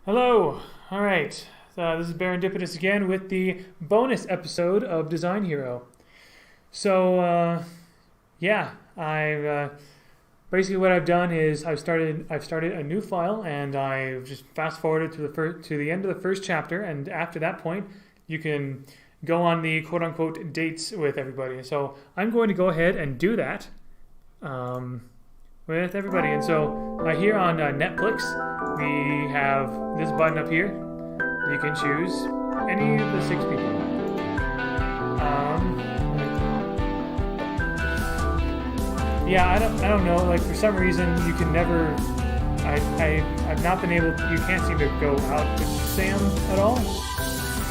Hello. All right. This is Barendipitous again with the bonus episode of Design Hero. So, yeah, I've basically what I've done is I've started a new file and I've just fast forwarded to the end of the first chapter, and after that point, you can go on the quote unquote dates with everybody. So I'm going to go ahead and do that with everybody. And so here on Netflix, we have this button up here. You can choose any of the 6 people. Yeah, I don't know. Like, for some reason, you can never. I've not been able. You can't seem to go out with Sam at all.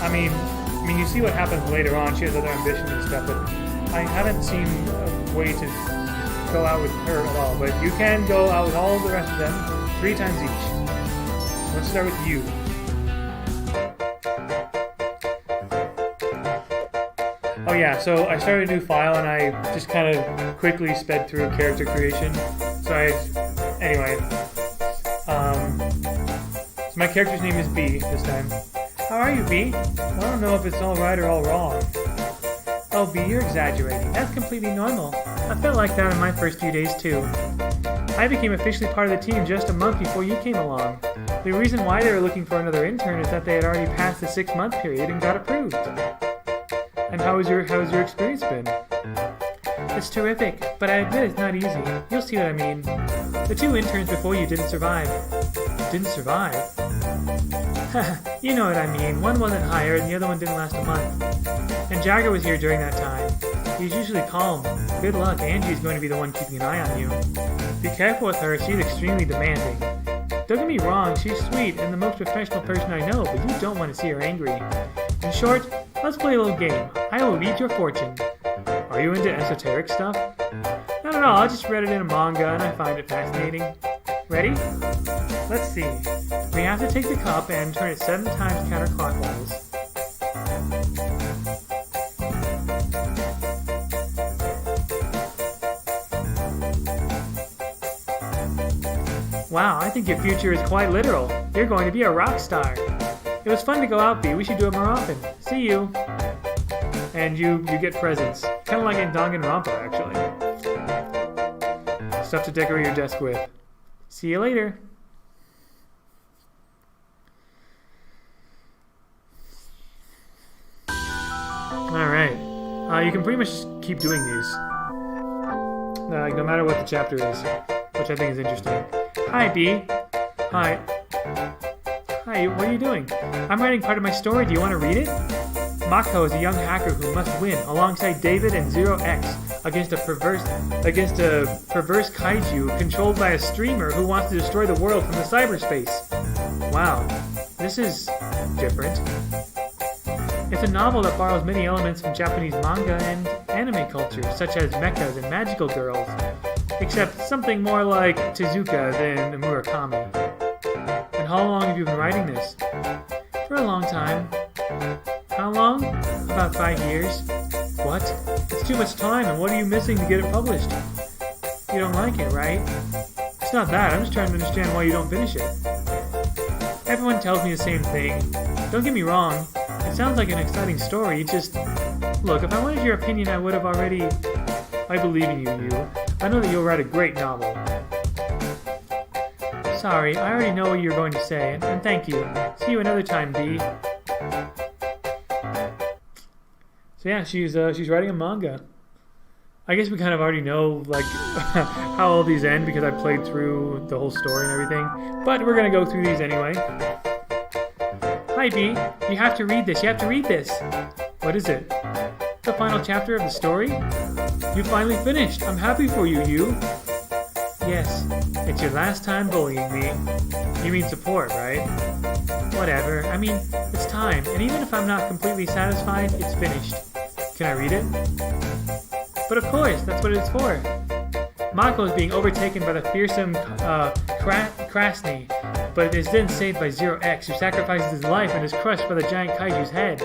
I mean, you see what happens later on. She has other ambitions and stuff, but I haven't seen a way to go out with her at all. But you can go out with all the rest of them 3 times each. Let's start with you. Oh yeah, so I started a new file and I just kind of quickly sped through character creation. So so my character's name is B this time. How are you, B? I don't know if it's all right or all wrong. Oh, B, you're exaggerating. That's completely normal. I felt like that in my first few days too. I became officially part of the team just a month before you came along. The reason why they were looking for another intern is that they had already passed the 6-month period and got approved. And how's your experience been? It's terrific, but I admit it's not easy. You'll see what I mean. The 2 interns before you didn't survive. Didn't survive? You know what I mean. One wasn't hired and the other one didn't last a month. And Jagger was here during that time. He's usually calm. Good luck, Angie's going to be the one keeping an eye on you. Be careful with her, she's extremely demanding. Don't get me wrong, she's sweet and the most professional person I know, but you don't want to see her angry. In short, let's play a little game. I will read your fortune. Are you into esoteric stuff? Not at all, I just read it in a manga and I find it fascinating. Ready? Let's see. We have to take the cup and turn it 7 times counterclockwise. Wow, I think your future is quite literal. You're going to be a rock star. It was fun to go out, B. We should do it more often. See you. And you get presents. Kind of like in Danganronpa, actually. Stuff to decorate your desk with. See you later. Alright. You can pretty much keep doing these. No matter what the chapter is. Which I think is interesting. Hi, B. Hi. Hi, what are you doing? I'm writing part of my story. Do you want to read it? Mako is a young hacker who must win alongside David and Zero X against a perverse kaiju controlled by a streamer who wants to destroy the world from the cyberspace. Wow, this is different. It's a novel that borrows many elements from Japanese manga and anime culture, such as mechas and magical girls, except something more like Tezuka than Murakami. And how long have you been writing this? For a long time. How long? About 5 years. What? It's too much time, and what are you missing to get it published? You don't like it, right? It's not that, I'm just trying to understand why you don't finish it. Everyone tells me the same thing. Don't get me wrong, it sounds like an exciting story, Look, if I wanted your opinion, I would have already... I believe in you. I know that you'll write a great novel. Sorry, I already know what you're going to say, and thank you. See you another time, B. So yeah, she's writing a manga. I guess we kind of already know like how all these end because I played through the whole story and everything. But we're gonna go through these anyway. Hi, B. You have to read this. You have to read this. What is it? The final chapter of the story? You finally finished. I'm happy for you, you. Yes, it's your last time bullying me. You mean support, right? Whatever. I mean, it's time, and even if I'm not completely satisfied, it's finished. Can I read it? But of course, that's what it's for. Mako is being overtaken by the fearsome Krasny, but is then saved by Zero X, who sacrifices his life and is crushed by the giant kaiju's head.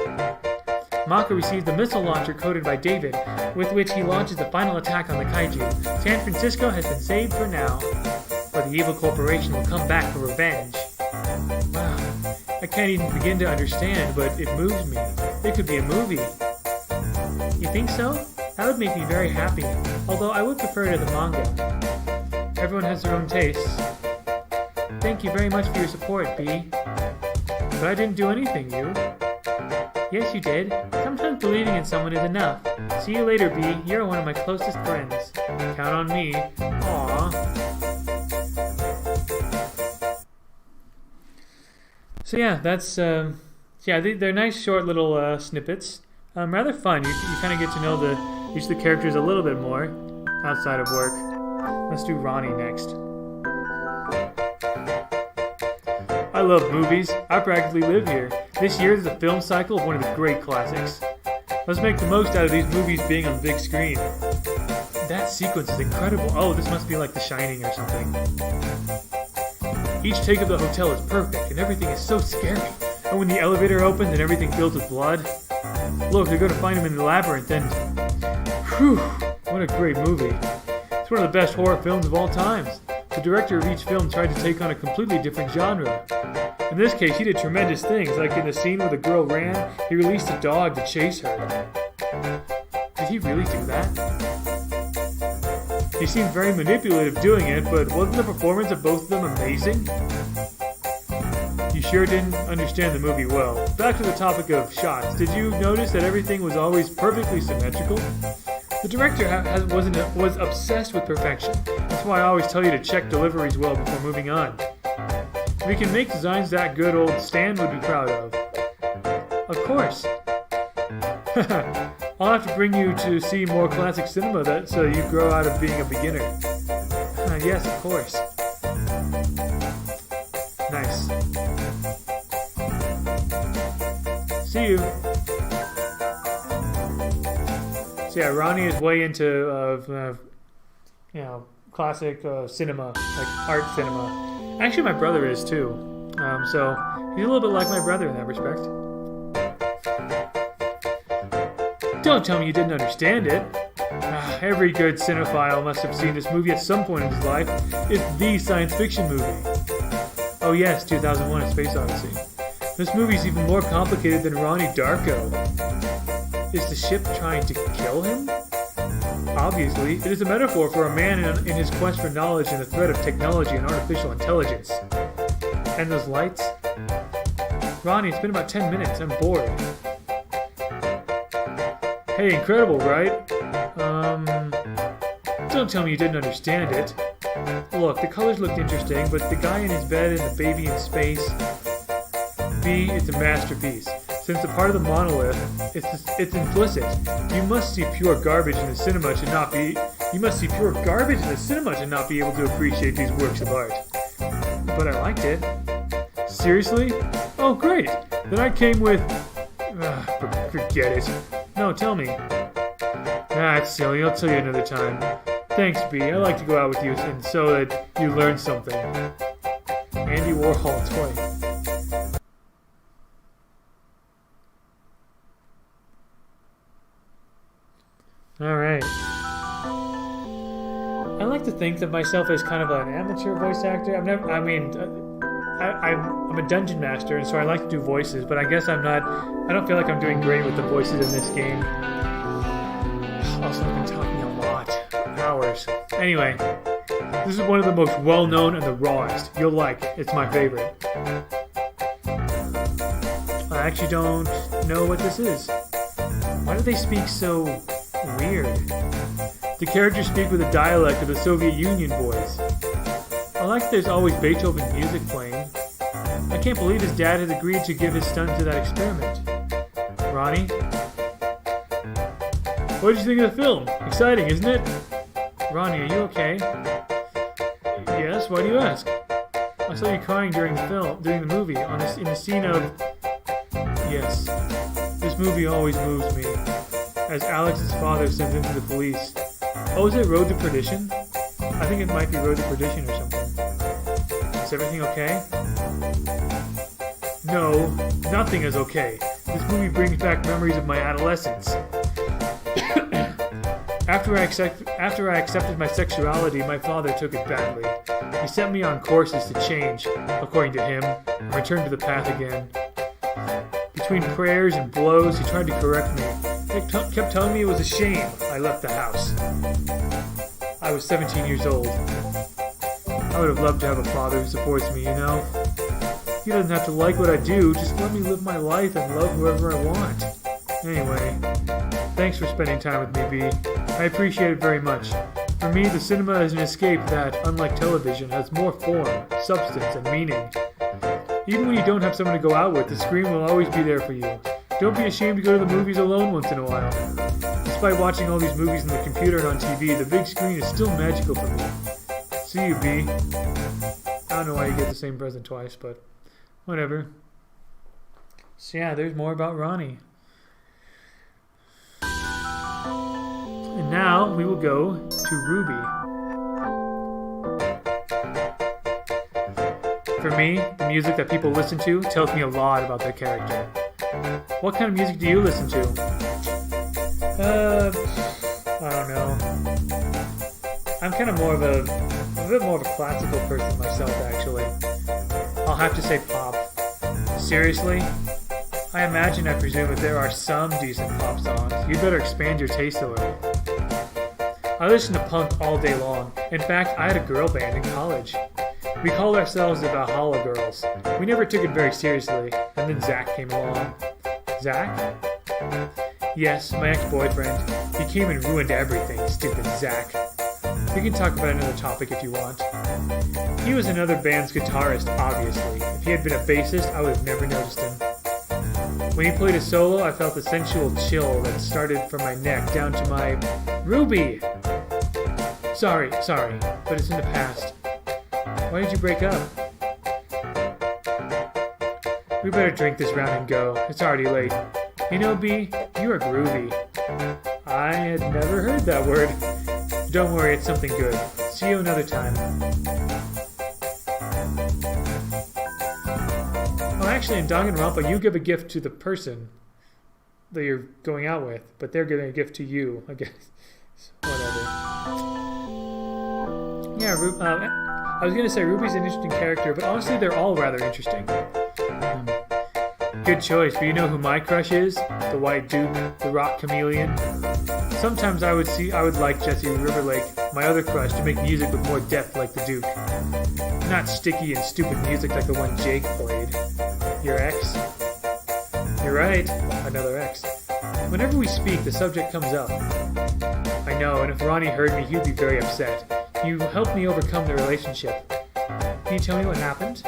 Mako receives the missile launcher coded by David, with which he launches the final attack on the kaiju. San Francisco has been saved for now, but the evil corporation will come back for revenge. Wow. can't even begin to understand, but it moves me. It could be a movie. You think so? That would make me very happy, although I would prefer it as a manga. Everyone has their own tastes. Thank you very much for your support, B. But I didn't do anything, you. Yes, you did. Sometimes believing in someone is enough. See you later, B. You're one of my closest friends. Count on me. Aww. So yeah, that's they're nice short little snippets. Rather fun. You kind of get to know each of the characters a little bit more outside of work. Let's do Ronnie next. I love movies. I practically live here. This year is the film cycle of one of the great classics. Let's make the most out of these movies being on the big screen. That sequence is incredible. Oh, this must be like The Shining or something. Each take of the hotel is perfect, and everything is so scary. And when the elevator opens and everything fills with blood. Look, they're going to find him in the labyrinth, and... Whew, what a great movie. It's one of the best horror films of all times. The director of each film tried to take on a completely different genre. In this case, he did tremendous things, like in the scene where the girl ran, he released a dog to chase her. Did he really do that? He seemed very manipulative doing it, but wasn't the performance of both of them amazing? You sure didn't understand the movie well. Back to the topic of shots, did you notice that everything was always perfectly symmetrical? The director was obsessed with perfection. That's why I always tell you to check deliveries well before moving on. If we can make designs that good, old Stan would be proud of. Of course. I'll have to bring you to see more classic cinema so you grow out of being a beginner. Yes, of course. Nice. See you. So yeah, Ronnie is way into, classic cinema, like art cinema. Actually, my brother is too. So he's a little bit like my brother in that respect. Don't tell me you didn't understand it. Every good cinephile must have seen this movie at some point in his life. It's the science fiction movie. Oh yes, 2001: A Space Odyssey. This movie's even more complicated than Ronnie Darko. Is the ship trying to kill him? Obviously, it is a metaphor for a man in his quest for knowledge and the threat of technology and artificial intelligence. And those lights? Ronnie, it's been about 10 minutes. I'm bored. Hey, incredible, right? Don't tell me you didn't understand it. Look, the colors looked interesting, but the guy in his bed and the baby in space... B, it's a masterpiece. Since the part of the monolith, it's implicit. You must see pure garbage in the cinema to not be... You must see pure garbage in the cinema to not be able to appreciate these works of art. But I liked it. Seriously? Oh, great. Then I came with... forget it. No, tell me. It's silly. I'll tell you another time. Thanks, B. I like to go out with you and so that you learn something. Andy Warhol toy. Alright. I like to think of myself as kind of an amateur voice actor. I'm a dungeon master, and so I like to do voices, but I guess I don't feel like I'm doing great with the voices in this game. Also, I've been talking a lot. Hours. Anyway, this is one of the most well-known and the rawest. You'll like it. It's my favorite. I actually don't know what this is. Why do they speak so... weird? The characters speak with a dialect of the Soviet Union boys. I like that there's always Beethoven music playing. I can't believe his dad has agreed to give his son to that experiment. Ronnie? What did you think of the film? Exciting, isn't it? Ronnie, are you okay? Yes, why do you ask? I saw you crying during the movie, in the scene of... Yes, this movie always moves me. As Alex's father sends him to the police. Oh, is it Road to Perdition? I think it might be Road to Perdition or something. Is everything okay? No, nothing is okay. This movie brings back memories of my adolescence. After I accepted my sexuality, my father took it badly. He sent me on courses to change, according to him, and return to the path again. Between prayers and blows, he tried to correct me. He kept telling me it was a shame I left the house. I was 17 years old. I would have loved to have a father who supports me, you know? He doesn't have to like what I do, just let me live my life and love whoever I want. Anyway, thanks for spending time with me, B. I appreciate it very much. For me, the cinema is an escape that, unlike television, has more form, substance, and meaning. Even when you don't have someone to go out with, the screen will always be there for you. Don't be ashamed to go to the movies alone once in a while. Despite watching all these movies on the computer and on TV, the big screen is still magical for me. See you, B. I don't know why you get the same present twice, but whatever. So yeah, there's more about Ronnie. And now we will go to Ruby. For me, the music that people listen to tells me a lot about their character. What kind of music do you listen to? I don't know. I'm kind of a bit more of a classical person myself, actually. I'll have to say pop. Seriously? I imagine, I presume, that there are some decent pop songs. You'd better expand your taste a little. I listen to punk all day long. In fact, I had a girl band in college. We called ourselves the Valhalla Girls. We never took it very seriously, and then Zach came along. Zach? Yes, my ex-boyfriend. He came and ruined everything, stupid Zach. We can talk about another topic if you want. He was another band's guitarist, obviously. If he had been a bassist, I would have never noticed him. When he played a solo, I felt a sensual chill that started from my neck down to my... Ruby! Sorry, but it's in the past. Why did you break up? We better drink this round and go. It's already late. You know, B, you are groovy. I had never heard that word. Don't worry, it's something good. See you another time. Well, actually, in Danganronpa, you give a gift to the person that you're going out with, but they're giving a gift to you, I guess. Whatever. Yeah, I was going to say Ruby's an interesting character, but honestly, they're all rather interesting. Good choice, but you know who my crush is? The White Duke, the Rock Chameleon. Sometimes I would like Jesse Riverlake, my other crush, to make music with more depth like the Duke. Not sticky and stupid music like the one Jake played. Your ex? You're right, another ex. Whenever we speak, the subject comes up. I know, and if Ronnie heard me, he'd be very upset. You helped me overcome the relationship. Can you tell me what happened?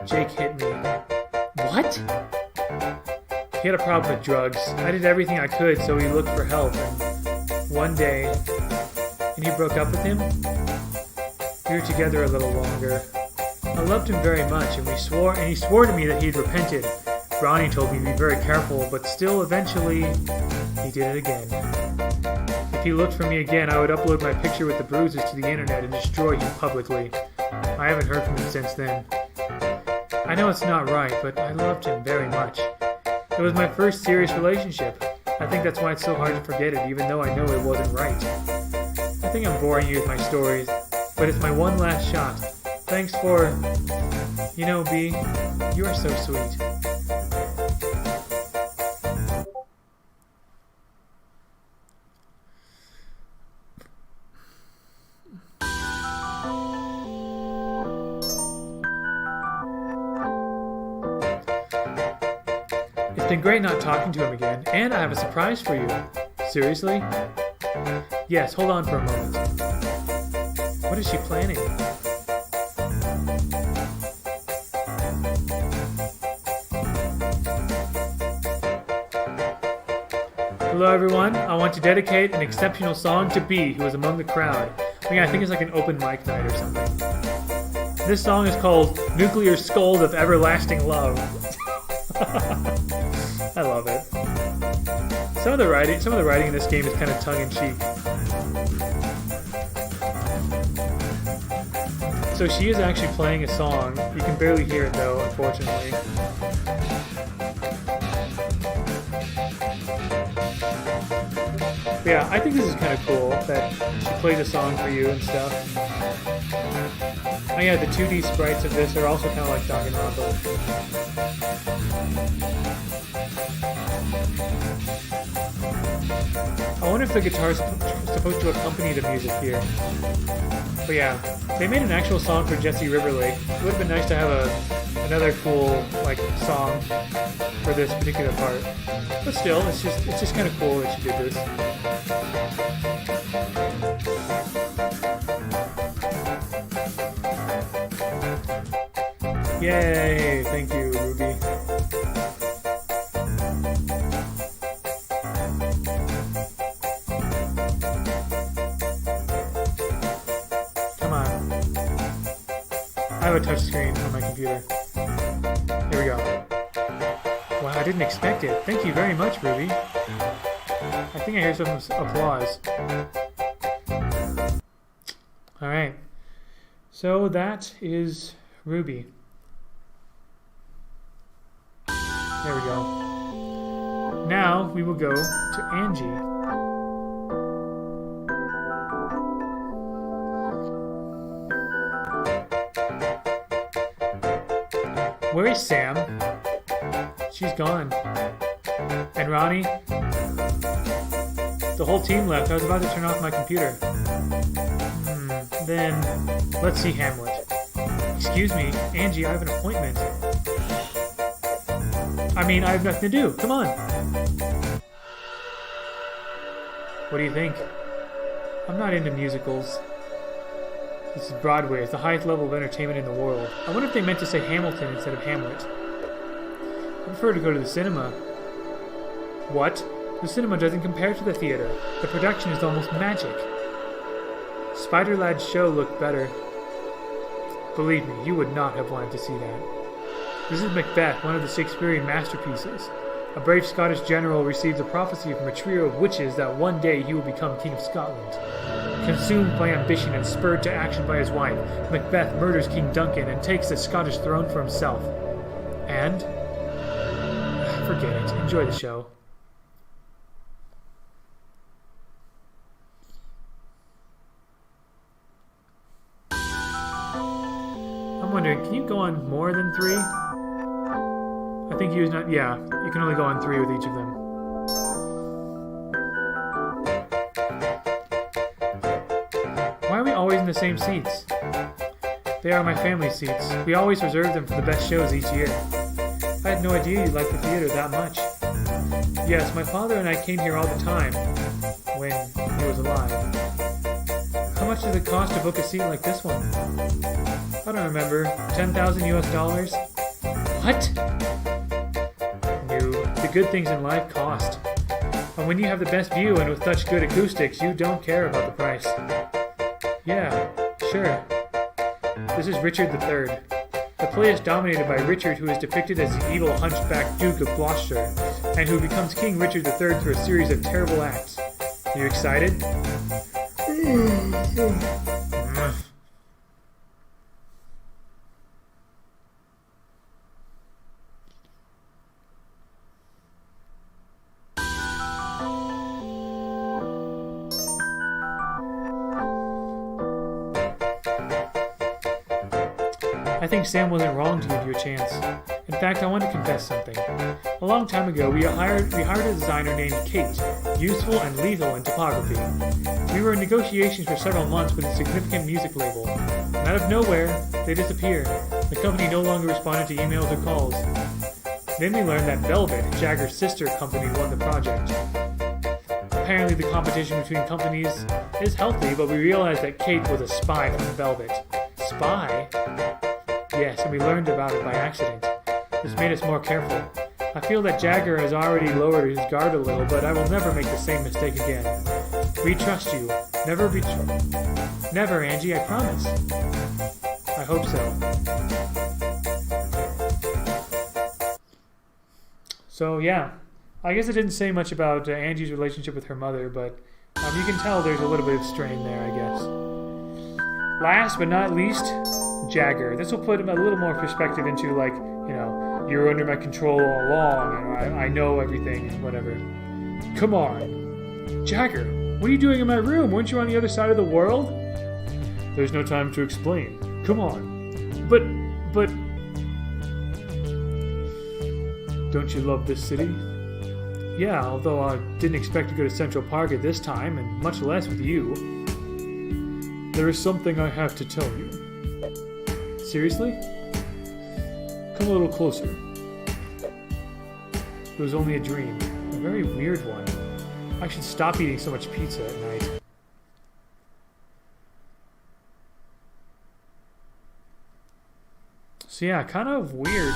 Jake hit me. What? He had a problem with drugs. I did everything I could, so he looked for help, and one day... And you broke up with him? We were together a little longer. I loved him very much, and he swore to me that he'd repented. Ronnie told me to be very careful, but still, eventually, he did it again. If he looked for me again, I would upload my picture with the bruises to the internet and destroy him publicly. I haven't heard from him since then. I know it's not right, but I loved him very much. It was my first serious relationship. I think that's why it's so hard to forget it, even though I know it wasn't right. I think I'm boring you with my stories, but it's my one last shot. Thanks for... You know, B, you are so sweet. It's been great not talking to him again, and I have a surprise for you. Seriously? Yes, hold on for a moment. What is she planning? Hello everyone, I want to dedicate an exceptional song to B, who was among the crowd. I think it's like an open mic night or something. This song is called Nuclear Skulls of Everlasting Love. I love it. Some of the writing in this game is kind of tongue-in-cheek. So she is actually playing a song. You can barely hear it though, unfortunately. But yeah, I think this is kind of cool that she plays a song for you and stuff. Oh yeah, the 2D sprites of this are also kind of like Akinaba. I wonder if the guitar is supposed to accompany the music here. But yeah, they made an actual song for Jesse Riverlake. It would have been nice to have another cool like song for this particular part. But still, it's just kind of cool that she did this. Yay! Thank you, Ruby. Come on. I have a touch screen on my computer. Here we go. Wow, I didn't expect it. Thank you very much, Ruby. I think I hear some applause. Alright. So that is Ruby. There we go. Now we will go to Angie. Where is Sam? She's gone. And Ronnie? The whole team left. I was about to turn off my computer. Then, let's see Hamlet. Excuse me, Angie, I have an appointment. I mean, I have nothing to do. Come on. What do you think? I'm not into musicals. This is Broadway. It's the highest level of entertainment in the world. I wonder if they meant to say Hamilton instead of Hamlet. I prefer to go to the cinema. What? The cinema doesn't compare to the theater. The production is almost magic. Spider Lad's show looked better. Believe me, you would not have wanted to see that. This is Macbeth, one of the Shakespearean masterpieces. A brave Scottish general receives a prophecy from a trio of witches that one day he will become King of Scotland. Consumed by ambition and spurred to action by his wife, Macbeth murders King Duncan and takes the Scottish throne for himself. And? Forget it. Enjoy the show. I'm wondering, can you go on more than 3? I think he was not. Yeah, you can only go on 3 with each of them. Why are we always in the same seats? They are my family seats. We always reserve them for the best shows each year. I had no idea you liked the theater that much. Yes, my father and I came here all the time when he was alive. How much does it cost to book a seat like this one? I don't remember. 10,000 US dollars? What? The good things in life cost. And when you have the best view and with such good acoustics, you don't care about the price. Yeah, sure. This is Richard III. The play is dominated by Richard, who is depicted as the evil hunchback Duke of Gloucester, and who becomes King Richard III through a series of terrible acts. Are you excited? I think Sam wasn't wrong to give you a chance. In fact, I want to confess something. A long time ago, we hired a designer named Kate, useful and lethal in typography. We were in negotiations for several months with a significant music label. And out of nowhere, they disappeared. The company no longer responded to emails or calls. Then we learned that Velvet, Jagger's sister company, won the project. Apparently the competition between companies is healthy, but we realized that Kate was a spy from Velvet. Spy? Yes, and we learned about it by accident. This made us more careful. I feel that Jagger has already lowered his guard a little, but I will never make the same mistake again. We trust you. Never betray. Never, Angie, I promise. I hope so. So, yeah. I guess it didn't say much about Angie's relationship with her mother, but you can tell there's a little bit of strain there, I guess. Last but not least, Jagger. This will put him a little more perspective into, like, you know, you're under my control all along, and I know everything, and whatever. Come on. Jagger, what are you doing in my room? Weren't you on the other side of the world? There's no time to explain. Come on. But... Don't you love this city? Yeah, although I didn't expect to go to Central Park at this time, and much less with you. There is something I have to tell you. Seriously? Come a little closer. It was only a dream. A very weird one. I should stop eating so much pizza at night. So yeah, kind of weird.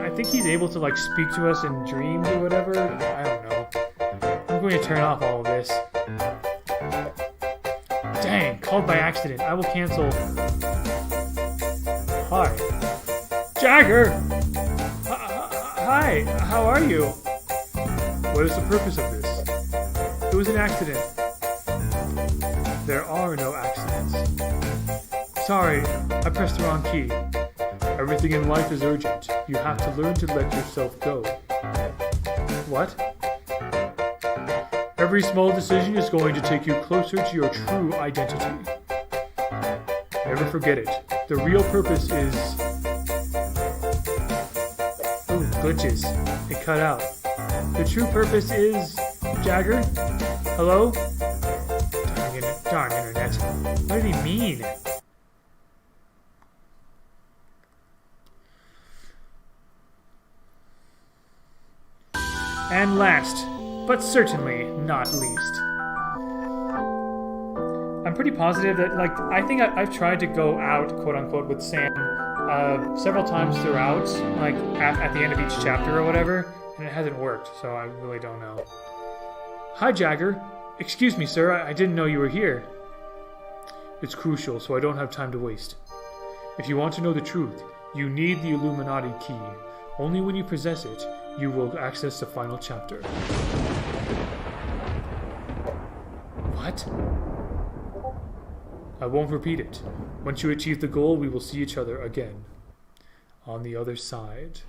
I think he's able to like speak to us in dreams or whatever. I don't know. I'm going to turn off all of this. Dang, called by accident. I will cancel. Hi. Jagger! Hi, how are you? What is the purpose of this? It was an accident. There are no accidents. Sorry, I pressed the wrong key. Everything in life is urgent. You have to learn to let yourself go. What? Every small decision is going to take you closer to your true identity. Never forget it. The real purpose is... Oh, glitches. It cut out. The true purpose is... Jagger? Hello? Darn internet. What did he mean? And last, but certainly not least. I'm pretty positive that, like, I think I've tried to go out, quote-unquote, with Sam several times throughout, like, at the end of each chapter or whatever, and it hasn't worked, so I really don't know. Hi, Jagger. Excuse me, sir, I didn't know you were here. It's crucial, so I don't have time to waste. If you want to know the truth, you need the Illuminati key. Only when you possess it, you will access the final chapter. What? I won't repeat it. Once you achieve the goal, we will see each other again. On the other side.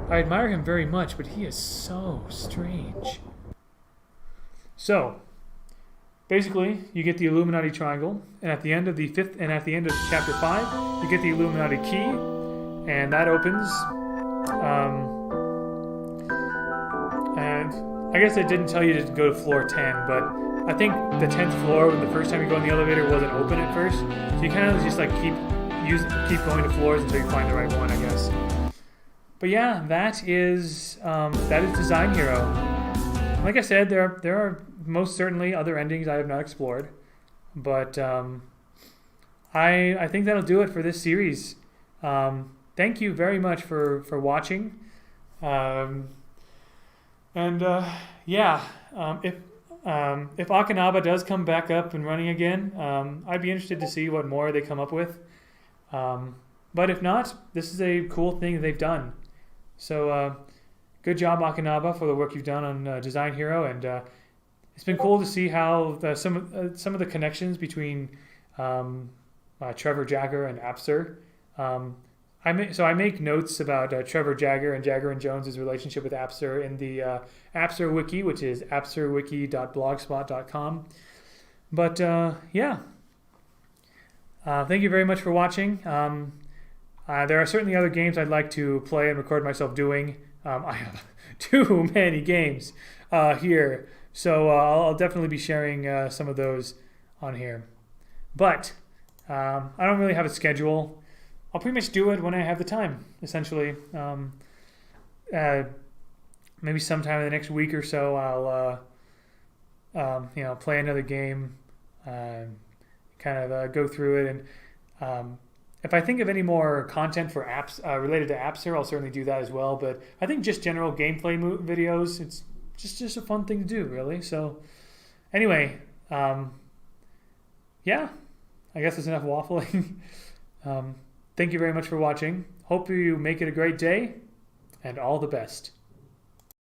I admire him very much, but he is so strange. So, basically, you get the Illuminati triangle, and at the end of the chapter 5, you get the Illuminati key, and that opens. And I guess it didn't tell you to go to floor 10, but I think the 10th floor, the first time you go in the elevator, wasn't open at first. So you kind of just like keep going to floors until you find the right one, I guess. But yeah, that is Design Hero. Like I said, there are most certainly other endings I have not explored, but I think that'll do it for this series. Thank you very much for watching, if Akinaba does come back up and running again, I'd be interested to see what more they come up with. But if not, this is a cool thing that they've done. So good job, Akinaba, for the work you've done on Design Hero, and it's been cool to see how some of the connections between Trevor Jagger and Apser. I make notes about Trevor Jagger and Jones's relationship with Apser in the Apser wiki, which is apserwiki.blogspot.com. But thank you very much for watching. There are certainly other games I'd like to play and record myself doing. I have too many games here, so I'll definitely be sharing some of those on here. But I don't really have a schedule. I'll pretty much do it when I have the time, essentially. Maybe sometime in the next week or so, I'll play another game, kind of go through it, and if I think of any more content for apps related to Apser, I'll certainly do that as well. But I think just general gameplay videos, it's just a fun thing to do, really. So anyway, I guess that's enough waffling. Thank you very much for watching. Hope you make it a great day, and all the best.